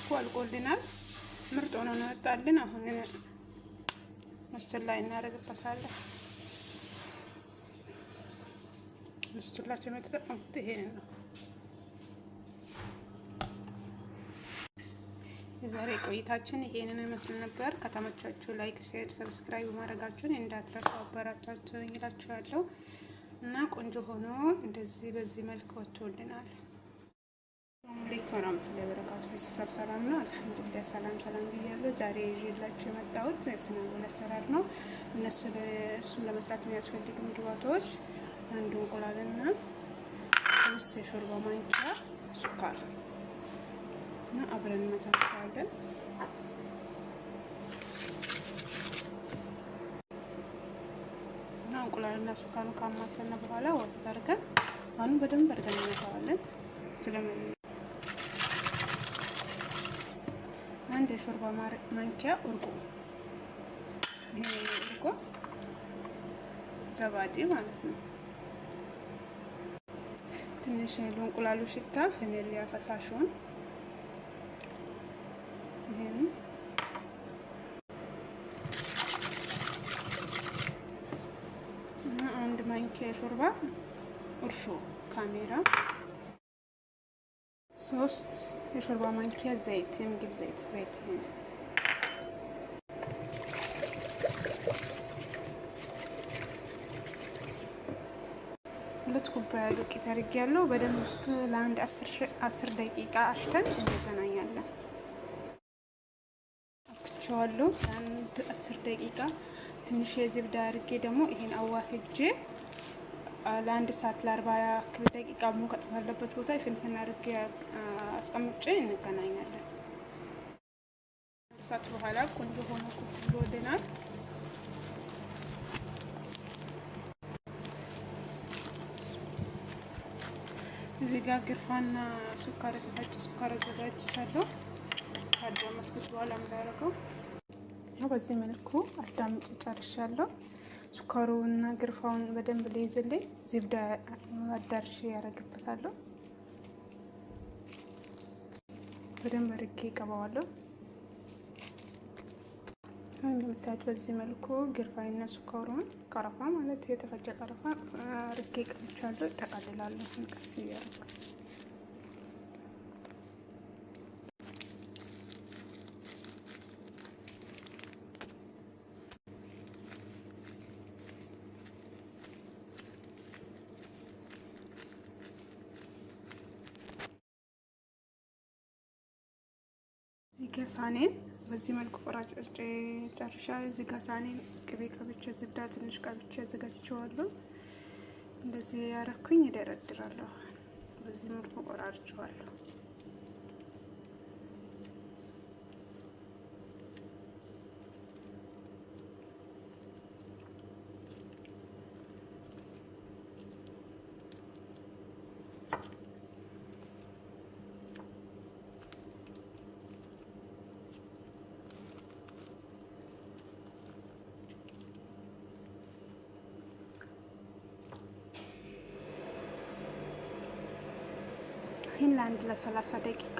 መልኩ አልቆልናል። ምርጥ ሆኖ ነው የወጣልን። አሁን ምስል ላይ እናደርግበታለን። ምስላችን የተጠቀምኩት ይሄን ነው። የዛሬ ቆይታችን ይሄንን ይመስል ነበር። ከተመቻችሁ ላይክ፣ ሼር፣ ሰብስክራይብ ማድረጋችሁን እንዳትረሱ። አበረታቱኝ እላችኋለሁ እና ቆንጆ ሆኖ እንደዚህ በዚህ መልክ ወጥቶልናል። ሰላም አለይኩም ወራህመቱላሂ ወበረካቱ። ቤተሰብ ሰላም ነው? አልሐምዱሊላህ ሰላም ብያለሁ። ዛሬ ይዤላችሁ የመጣሁት ስናጎል አሰራር ነው። እሱን ለመስራት የሚያስፈልጉ ግብአቶች አንድ እንቁላልና 3 የሾርባ ማንኪያ ሱካር እና አብረን እንመታቸዋለን። እና እንቁላልና ሱካሩን ካማሰልና በኋላ ወተት አድርገን አሁን በደንብ አድርገን እንመታዋለን። አንድ የሾርባ ማንኪያ እርጎ፣ ይሄ እርጎ ዘባዴ ማለት ነው። ትንሽ ለእንቁላሉ ሽታ ቫኒላ ፈሳሹን ይሄን እና አንድ ማንኪያ ሾርባ እርሾ ካሜራ፣ 3 የሾርባ ማንኪያ ዘይት፣ የምግብ ዘይት ይሄን 2 ኩባያ ዱቄት አድርጌያለሁ። በደንብ ለአንድ 10 ደቂቃ አሽተን እንገናኛለን። አክቸዋለሁ ለአንድ 10 ደቂቃ። ትንሽ የዝብዳ አድርጌ ደግሞ ይሄን አዋህጄ ለአንድ ሰዓት ለ40 ያክል ደቂቃ ሙቀት ባለበት ቦታ ፍንፍን አድርጌ አስቀምጬ እንገናኛለን። ሰዓት በኋላ ቆንጆ ሆኖ ኩፍ ብሎልናል። እዚህ ጋር ግርፋና ሱካር የተፈጨ ሱካር አዘጋጅቻለሁ። ካዳመጥኩት በኋላ እንዳደረገው ያው በዚህ መልኩ አዳምጬ ጨርሻለሁ። ሱካሩና ግርፋውን በደንብ ሊይዝልኝ ዝብዳ አዳርሼ ያደርግበታለሁ። በደንብ አድርጌ እቀባዋለሁ። እንደምታዩት በዚህ መልኩ ግርፋይና ሱካሩን ቀረፋ ማለት የተፈጨ ቀረፋ አድርጌ ቀብቻለሁ። ጠቃልላለሁ ቀስ እያደረኩ እዚህ ጋር ሳኔን በዚህ መልኩ ቆራጭ ጨርሻ። እዚህ ጋር ሳኔን ቅቤ ቀብቼ ዝብዳ ትንሽ ቀብቼ አዘጋጅቼዋለሁ። እንደዚህ ያረኩኝ ይደረድራለሁ። በዚህ መልኩ ቆራርጬዋለሁ። ይህን ለአንድ ለ30 ደቂቃ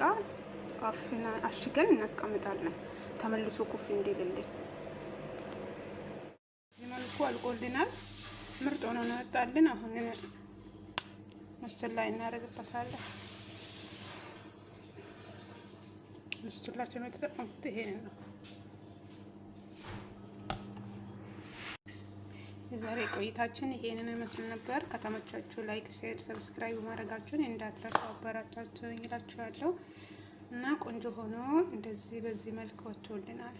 አሽገን እናስቀምጣለን። ተመልሶ ኩፍ እንዲልልኝ መልኩ አልቆልናል። ምርጥ ሆኖ ነው የወጣልን። አሁን ምስል ላይ እናደርግበታለን። ምስላችን የተጠቀምኩት ይሄን ነው። የዛሬ ቆይታችን ይሄንን ይመስል ነበር። ከተመቻችሁ ላይክ፣ ሼር፣ ሰብስክራይብ ማድረጋችሁን እንዳትረሱ። አበረታቱኝ እላችኋለሁ እና ቆንጆ ሆኖ እንደዚህ በዚህ መልክ ወጥቶልናል።